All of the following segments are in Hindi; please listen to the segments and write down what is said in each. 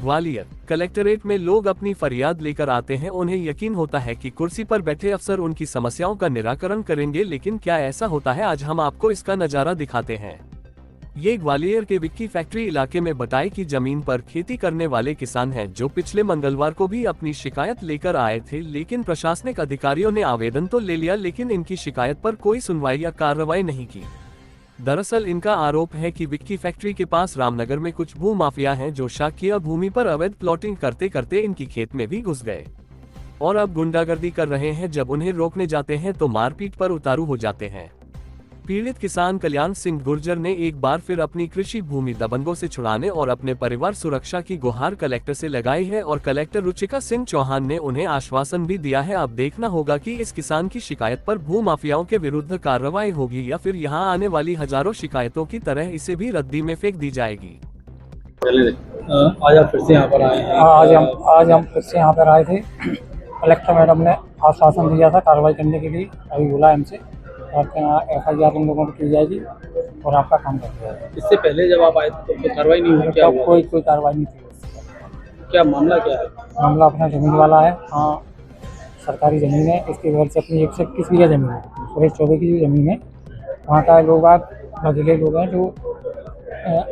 ग्वालियर कलेक्टरेट में लोग अपनी फरियाद लेकर आते हैं। उन्हें यकीन होता है कि कुर्सी पर बैठे अफसर उनकी समस्याओं का निराकरण करेंगे, लेकिन क्या ऐसा होता है? आज हम आपको इसका नजारा दिखाते हैं। ये ग्वालियर के विक्की फैक्ट्री इलाके में बताई की जमीन पर खेती करने वाले किसान हैं, जो पिछले मंगलवार को भी अपनी शिकायत लेकर आए थे, लेकिन प्रशासनिक अधिकारियों ने आवेदन तो ले लिया, लेकिन इनकी शिकायत पर कोई सुनवाई या कार्रवाई नहीं की। दरअसल इनका आरोप है कि विक्की फैक्ट्री के पास रामनगर में कुछ भू माफिया हैं, जो शासकीय भूमि पर अवैध प्लॉटिंग करते करते इनकी खेत में भी घुस गए और अब गुंडागर्दी कर रहे हैं। जब उन्हें रोकने जाते हैं तो मारपीट पर उतारू हो जाते हैं। पीड़ित किसान कल्याण सिंह गुर्जर ने एक बार फिर अपनी कृषि भूमि दबंगों से छुड़ाने और अपने परिवार सुरक्षा की गुहार कलेक्टर से लगाई है और कलेक्टर रुचिका सिंह चौहान ने उन्हें आश्वासन भी दिया है। अब देखना होगा कि इस किसान की शिकायत पर भू माफियाओं के विरुद्ध कार्रवाई होगी या फिर यहां आने वाली हजारों शिकायतों की तरह इसे भी रद्दी में फेंक दी जाएगी। आज आप फिर से यहाँ पर आए हैं? आज हम फिर से यहाँ पर आए थे। कलेक्टर मैडम ने आश्वासन दिया था कार्रवाई करने के लिए। अभी बोला हमसे आपके यहाँ FIR उन लोगों पर की जाएगी और आपका काम कर दिया जाएगा। इससे पहले जब आप आए थे तो कार्रवाई नहीं हुई? क्या हुआ? कोई कार्रवाई नहीं थी। क्या मामला क्या है? मामला अपना ज़मीन वाला है। हाँ, सरकारी ज़मीन है। इसकी वजह से अपनी 121 बीघा ज़मीन है, सुरेश चौबे की जो ज़मीन है, वहाँ का लोग बघेले लोग हैं जो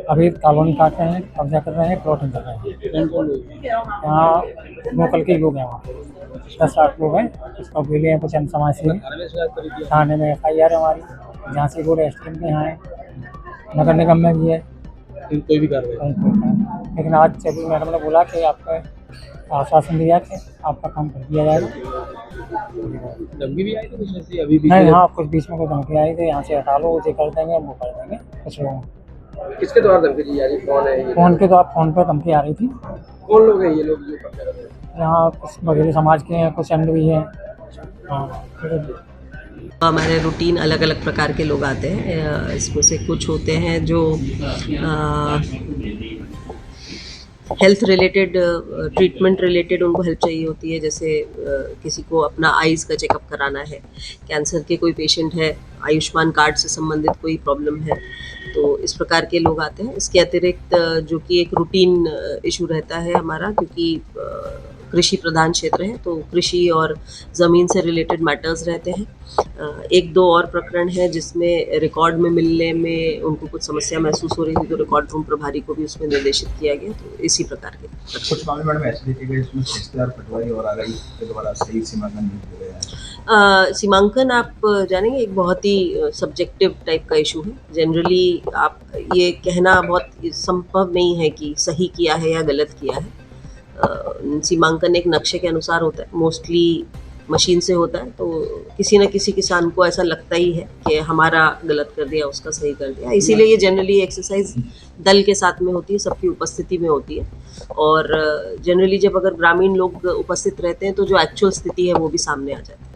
अभी कॉलोनी काट रहे हैं, कब्जा कर रहे हैं, प्लॉटिंग कर रहे हैं। कौन कौन लोग? यहाँ लोकल के लोग हैं, वहाँ 10-8 लोग हैं। उसका बेले हैं, कुछ समाज से थाने में शिकायत करी थी? थाने में FIR है हमारी, झांसी रोड STM के यहाँ है, नगर निगम में भी है। कोई भी कार्रवाई? लेकिन आज चौबे मैडम ने बोला कि आपका आश्वासन दिया कि आपका काम कर दिया जाएगा। धमकी भी आई थी कुछ ऐसी अभी भी? नहीं, हाँ, कुछ बीच में कोई धमकी आई थी, यहाँ से हटा लो, ये कर देंगे, वो कर देंगे। कुछ लोग किसके द्वारा धमकी दी जा रही? कौन है ये? फोन पे धमकी आ रही थी। कौन लोग हैं ये लोग जो कब्जा करते हैं? यहाँ कुछ बघेले समाज के हैं, कुछ अन्य भी हैं। हाँ, हमारे रूटीन अलग अलग प्रकार के लोग आते हैं। इसमें से कुछ होते हैं जो हेल्थ रिलेटेड, ट्रीटमेंट रिलेटेड उनको हेल्प चाहिए होती है। जैसे किसी को अपना आइज़ का चेकअप कराना है, कैंसर के कोई पेशेंट है, आयुष्मान कार्ड से संबंधित कोई प्रॉब्लम है, तो इस प्रकार के लोग आते हैं। इसके अतिरिक्त जो कि एक रूटीन इशू रहता है हमारा, क्योंकि कृषि प्रधान क्षेत्र है, तो कृषि और ज़मीन से रिलेटेड मैटर्स रहते हैं। 1-2 और प्रकरण है जिसमें रिकॉर्ड में मिलने में उनको कुछ समस्या महसूस हो रही थी, तो रिकॉर्ड रूम प्रभारी को भी उसमें निर्देशित किया गया। तो इसी प्रकार के कुछ मामले मैडम ऐसे देखे गए जिसमें ठेकेदार पटवारी और आरआई के द्वारा सही सीमांकन नहीं हो रहा है। सीमांकन आप जानेंगे एक बहुत ही सब्जेक्टिव टाइप का इशू है। जनरली आप ये कहना बहुत संभव नहीं है कि सही किया है या गलत किया है। सीमांकन एक नक्शे के अनुसार होता है, मोस्टली मशीन से होता है, तो किसी न किसी किसान को ऐसा लगता ही है कि हमारा गलत कर दिया, उसका सही कर दिया। इसीलिए ये जनरली एक्सरसाइज दल के साथ में होती है, सबकी उपस्थिति में होती है। और जनरली जब अगर ग्रामीण लोग उपस्थित रहते हैं तो जो एक्चुअल स्थिति है वो भी सामने आ जाती है।